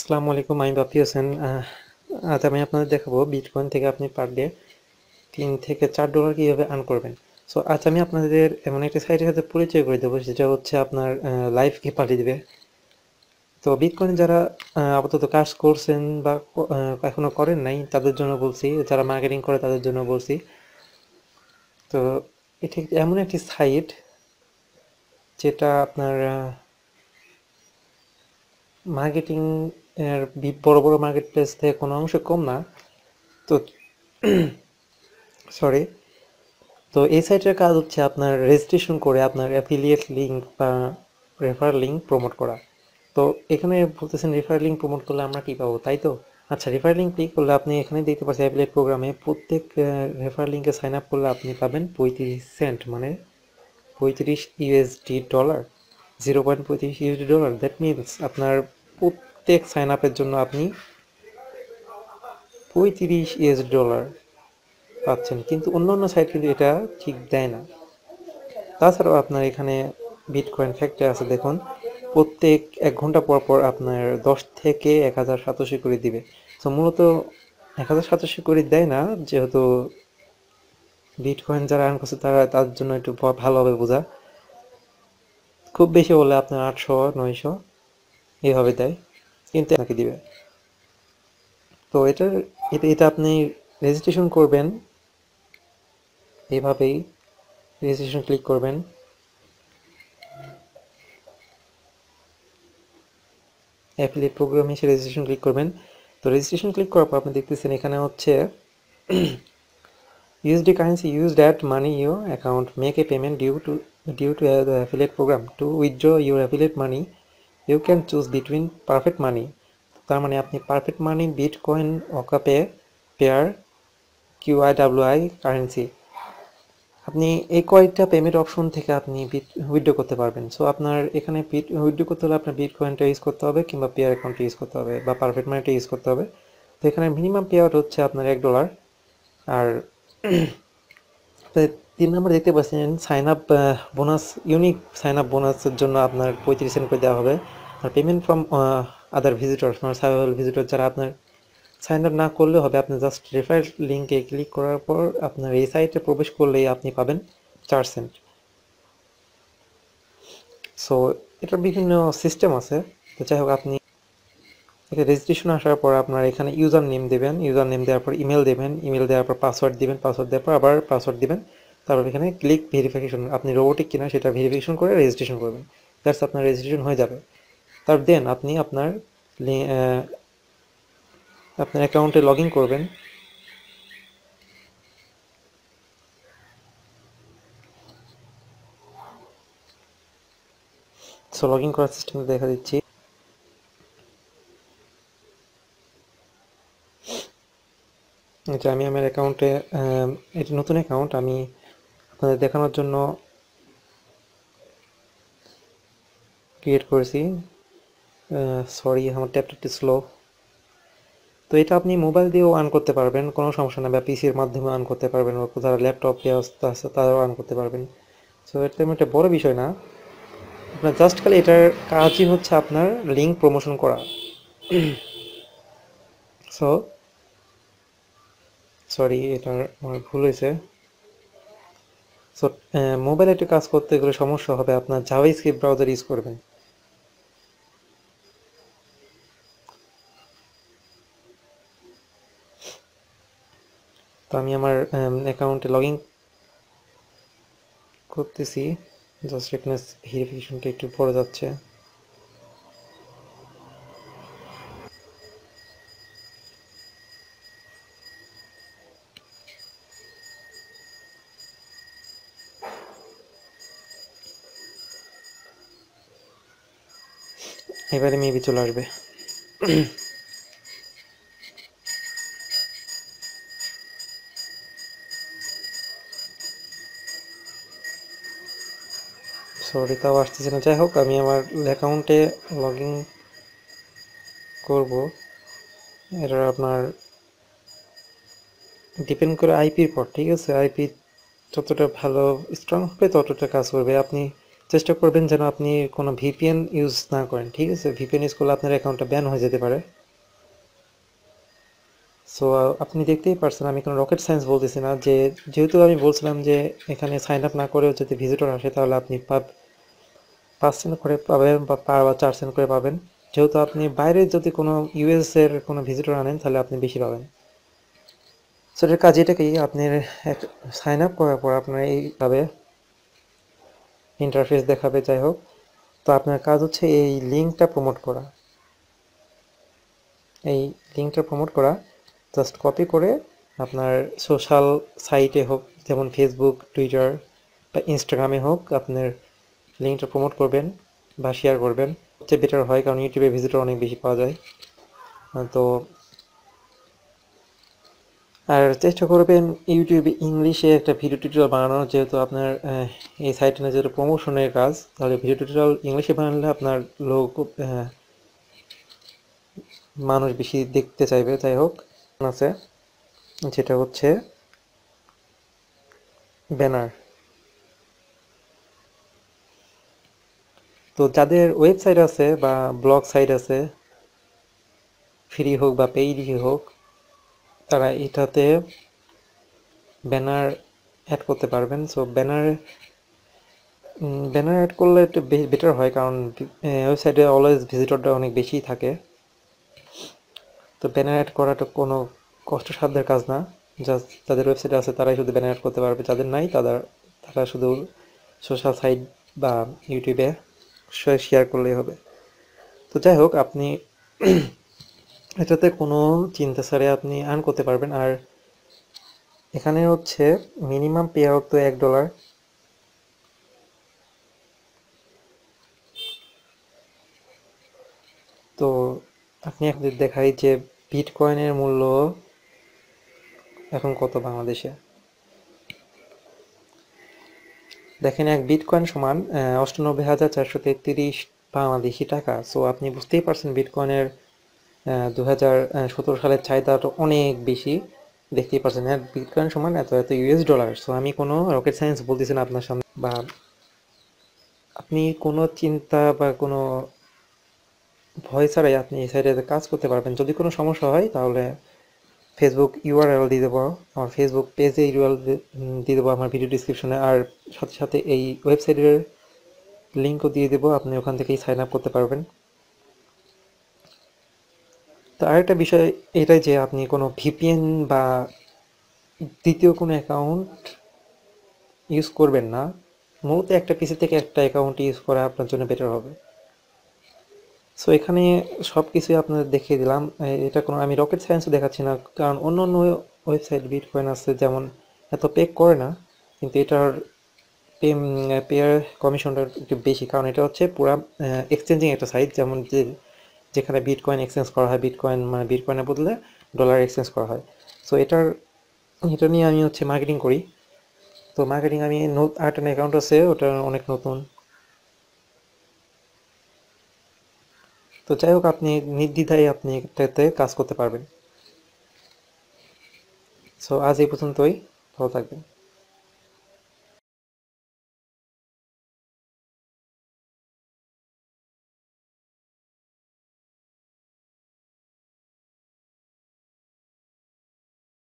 আসসালামু আলাইকুম, আমি বাপ্পি হোসেন। আজ আমি আপনাদের দেখাবো বিটকয়েন থেকে আপনি পার ডে $3 থেকে $4 কীভাবে আর্ন করবেন। সো আজ আমি আপনাদের এমন একটা সাইটের সাথে পরিচয় করে দেবো, যেটা হচ্ছে আপনার লাইফকে পাল্টে দেবে। তো বিটকয়েন যারা আপাতত কাজ করছেন বা এখনো করেন নাই, তাদের জন্য বলছি, যারা মার্কেটিং করে তাদের জন্য বলছি। তো এটি এমন একটি সাইট যেটা আপনার মার্কেটিং এর বড় বড় মার্কেট প্লেস থেকে কোনো অংশে কম না। তো সরি, তো এই সাইটের কাজ হচ্ছে আপনার রেজিস্ট্রেশন করে আপনার অ্যাফিলিয়েট লিঙ্ক বা রেফার লিঙ্ক প্রমোট করা। তো এখানে বলতেছেন রেফার লিঙ্ক প্রমোট করলে আমরা কি পাবো, তাই তো? আচ্ছা, রেফার লিঙ্ক ক্লিক করলে আপনি এখানে দেখতে পাচ্ছেন অ্যাফিলিয়েট প্রোগ্রামে প্রত্যেক রেফার লিঙ্কে সাইন আপ করলে আপনি পাবেন 35 সেন্ট, মানে 35 USD, $0.35 দ্যাট মিনস আপনার প্রত্যেক সাইন আপের জন্য আপনি $35 পাচ্ছেন। কিন্তু অন্য সাইট কিন্তু এটা ঠিক দেয় না। তাছাড়াও আপনার এখানে বিটকয়েন ফ্যাক্টর আছে, দেখুন প্রত্যেক 1 ঘন্টা পর পর আপনার 10 থেকে 1087 করে দিবে। তো মূলত 1087 করে দেয় না, যেহেতু বিটকয়েন যারা আর্ন করছে তার জন্য একটু ভালো হবে বোঝা। খুব বেশি হলে আপনার 800-900 এইভাবে দেয়, কিন্তু আপনাকে দিবে। তো এটা আপনি রেজিস্ট্রেশন করবেন, এইভাবেই রেজিস্ট্রেশন ক্লিক করবেন। অ্যাফিলিয়েট প্রোগ্রামে এসে রেজিস্ট্রেশন ক্লিক করবেন। তো রেজিস্ট্রেশন ক্লিক করার পর আপনি দেখতেছেন এখানে হচ্ছে USD currency used at money your account, make a payment due to the affiliate program. To withdraw your affiliate money you can choose between perfect money, তার মানে আপনি পারফেক্ট মানি, বিটকয়েন, ওকাপে, পেয়ার, QIWI কারেন্সি, আপনি এই কয়েকটা payment option থেকে আপনি withdraw করতে পারবেন। সো আপনার এখানে উইথড্র করতে হলে আপনার বিটকয়েনটা ইউজ করতে হবে, কিংবা পেয়ার অ্যাকাউন্টটা ইউজ করতে হবে, বা পারফেক্ট মানিটা ইউজ করতে হবে। তো এখানে মিনিমাম পে আউট হচ্ছে আপনার $1। আর 3 নম্বর দেখতে পাচ্ছেন sign up bonus, unique sign up বোনাসের জন্য আপনার 35 সেন্ট করে দেওয়া হবে। আর payment from other visitor, survival visitor, যারা আপনার সাইন আপ না করলে হবে, আপনি জাস্ট রেফার লিঙ্কে ক্লিক করার পর আপনার এই সাইটে প্রবেশ করলেই আপনি পাবেন 4 সেন্ট। সো এটার বিভিন্ন সিস্টেম আছে। তো যাই হোক, আপনি এটা রেজিস্ট্রেশন আসার পর আপনার এখানে ইউজার নেম দেবেন, ইউজার নেম দেওয়ার পর ইমেল দেবেন, ইমেল দেওয়ার পর পাসওয়ার্ড দিবেন, পাসওয়ার্ড দেওয়ার পর আবার পাসওয়ার্ড দিবেন। তারপর এখানে ক্লিক ভেরিফিকেশন, আপনি রোবোটিক কিনা সেটা ভেরিফিকেশন করে রেজিস্ট্রেশন করবেন। দ্যাটস আপনার রেজিস্ট্রেশন হয়ে যাবে। তার দেন আপনি আপনার অ্যাকাউন্টে লগ ইন করবেন। সো লগ ইন করার সিস্টেম দেখা দিচ্ছি। আমি আমার অ্যাকাউন্টে, এটি নতুন অ্যাকাউন্ট, আমি আপনাদের দেখানোর জন্য ক্রিয়েট করেছি। সরি, আমার ট্যাবটা একটু স্লো। তো এটা আপনি মোবাইল দিয়েও আর্ন করতে পারবেন, কোনো সমস্যা না, বা পিসির মাধ্যমে আর্ন করতে পারবেন, যারা ল্যাপটপ ব্যবস্থা আছে তারাও আর্ন করতে পারবেন। সো এটা তেমন একটা বড় বিষয় না, আপনার জাস্ট খালি এটার কাজই হচ্ছে আপনার লিঙ্ক প্রমোশন করা। সো সরি, এটার আমার ভুল হয়েছে। সো মোবাইলে একটা কাজ করতে গেলে সমস্যা হবে, আপনার জাভাস্ক্রিপ্ট ব্রাউজার ইউজ করবেন। তো আমি আমার অ্যাকাউন্টে লগ ইন করতেছি, জাস্ট এখানে ভেরিফিকেশনটা একটু পড়ে যাচ্ছে। এবারে মেবি চলে আসবে। সরি, তাও আসতেছে না। যাই হোক, আমি আমার অ্যাকাউন্টে লগ ইন করবো। এটা আপনার ডিপেন্ড করে আইপির পর, ঠিক আছে? আইপি যতটা ভালো স্ট্রং হবে ততটা কাজ করবে। আপনি চেষ্টা করবেন যেন আপনি কোনো ভিপিএন ইউজ না করেন, ঠিক আছে? ভিপিএন ইউজ করলে আপনার অ্যাকাউন্টটা ব্যান হয়ে যেতে পারে। সো আপনি দেখতেই পারছেন আমি কোনো রকেট সায়েন্স বলতেছি না, যে যেহেতু আমি বলছিলাম যে এখানে সাইন আপ না করেও যদি ভিজিটর আসে তাহলে আপনি 5 সেন্ট করে পাবেন বা 4 সেন্ট করে পাবেন। যেহেতু আপনি বাইরে যদি কোনো ইউএস এর কোনো ভিজিটর আনেন তাহলে আপনি বেশি পাবেন। সো এটার কাজ এটাকেই, আপনার সাইন আপ করার পর আপনার এইভাবে ইন্টারফেস দেখাবে, যাই হোক। তো আপনার কাজ হচ্ছে এই লিঙ্কটা প্রমোট করা, এই লিঙ্কটা প্রমোট করা, জাস্ট কপি করে আপনার সোশ্যাল সাইটে হোক, যেমন ফেসবুক, টুইটার বা ইনস্টাগ্রামে হোক, আপনার লিঙ্কটা প্রমোট করবেন বা শেয়ার করবেন, সবচেয়ে বেটার হয়, কারণ ইউটিউবে ভিজিটর অনেক বেশি পাওয়া যায়। তো আর চেষ্টা করবেন ইউটিউবে ইংলিশে একটা ভিডিও টিউটোরিয়াল বানানোর, যেহেতু আপনার এই সাইটে না যেহেতু প্রমোশনের কাজ, তাহলে ভিডিও টিউটোরিয়াল ইংলিশে বানালে আপনার লোক মানুষ বেশি দেখতে চাইবে। যাই হোক, আছে যেটা হচ্ছে ব্যানার। তো যাদের ওয়েবসাইট আছে বা ব্লগ সাইট আছে, ফ্রি হোক বা পেইড হোক, তারা এটাতে ব্যানার অ্যাড করতে পারবেন। সো ব্যানার অ্যাড করলে একটু বেটার হয়, কারণ ওয়েবসাইটে অলওয়েজ ভিজিটরটা অনেক বেশি থাকে। তো ব্যানার অ্যাড করাটা কোনো কষ্টসাধ্যের কাজ না, জাস্ট যাদের ওয়েবসাইট আছে তারাই শুধু ব্যানার অ্যাড করতে পারবে, যাদের নাই তারা শুধু সোশ্যাল সাইট বা ইউটিউবে শেয়ার করলেই হবে। তো যাই হোক, আপনি এটাতে কোনো চিন্তা ছাড়াই আপনি আর্ন করতে পারবেন। আর এখানে হচ্ছে মিনিমাম পে আউট তো $1। তো আপনি এখন যদি দেখাই যে বিটকয়েনের মূল্য এখন কত বাংলাদেশে, দেখেন এক বিটকয়েন সমান 98,433 বাংলাদেশি টাকা। সো আপনি বুঝতেই পারছেন বিটকয়েনের 2017 সালের চাহিদাটা অনেক বেশি। দেখতেই পাচ্ছেন হ্যাঁ, বিটকয়েন সমান এত এত ইউএস ডলার। সো আমি কোনো রকেট সায়েন্স বলতেছি না আপনার সামনে, বা আপনি কোনো চিন্তা বা কোনো ভয় ছাড়াই আপনি এই সাইডে কাজ করতে পারবেন। যদি কোনো সমস্যা হয় তাহলে ফেসবুক ইউআরএল দিয়ে দেবো, আমার ফেসবুক পেজে ইউআরএল দিয়ে দেবো আমার ভিডিও ডিসক্রিপশনে, আর সাথে সাথে এই ওয়েবসাইটের লিঙ্কও দিয়ে দেবো, আপনি ওখান থেকেই সাইন আপ করতে পারবেন। তো আরেকটা বিষয় এটাই যে আপনি কোনো ভিপিএন বা দ্বিতীয় কোনো অ্যাকাউন্ট ইউজ করবেন না। মূলত একটা পিসি থেকে একটা অ্যাকাউন্ট ইউজ করা আপনার জন্য বেটার হবে। সো এখানে সব কিছুই আপনাদের দেখিয়ে দিলাম। এটা কোনো আমি রকেট সায়েন্সও দেখাচ্ছি না, কারণ অন্য অন্য ওয়েবসাইট বিটকয়েন আছে যেমন এত পে করে না, কিন্তু এটার পেয়ার কমিশনটা একটু বেশি, কারণ এটা হচ্ছে পুরা এক্সচেঞ্জিং একটা সাইট, যেমন যেখানে বিটকয়েন এক্সচেঞ্জ করা হয়, বিটকয়েন মানে বিটকয়েনের বদলে ডলার এক্সচেঞ্জ করা হয়। সো এটা নিয়ে আমি হচ্ছে মার্কেটিং করি। তো মার্কেটিং আমি আরেকটা অ্যাকাউন্ট আছে, ওটা অনেক নতুন। তো যাই হোক, আপনি নির্দ্বিধায় আপনি এটাতে কাজ করতে পারবেন। সো আজ এই পর্যন্তই, ভালো থাকবেন।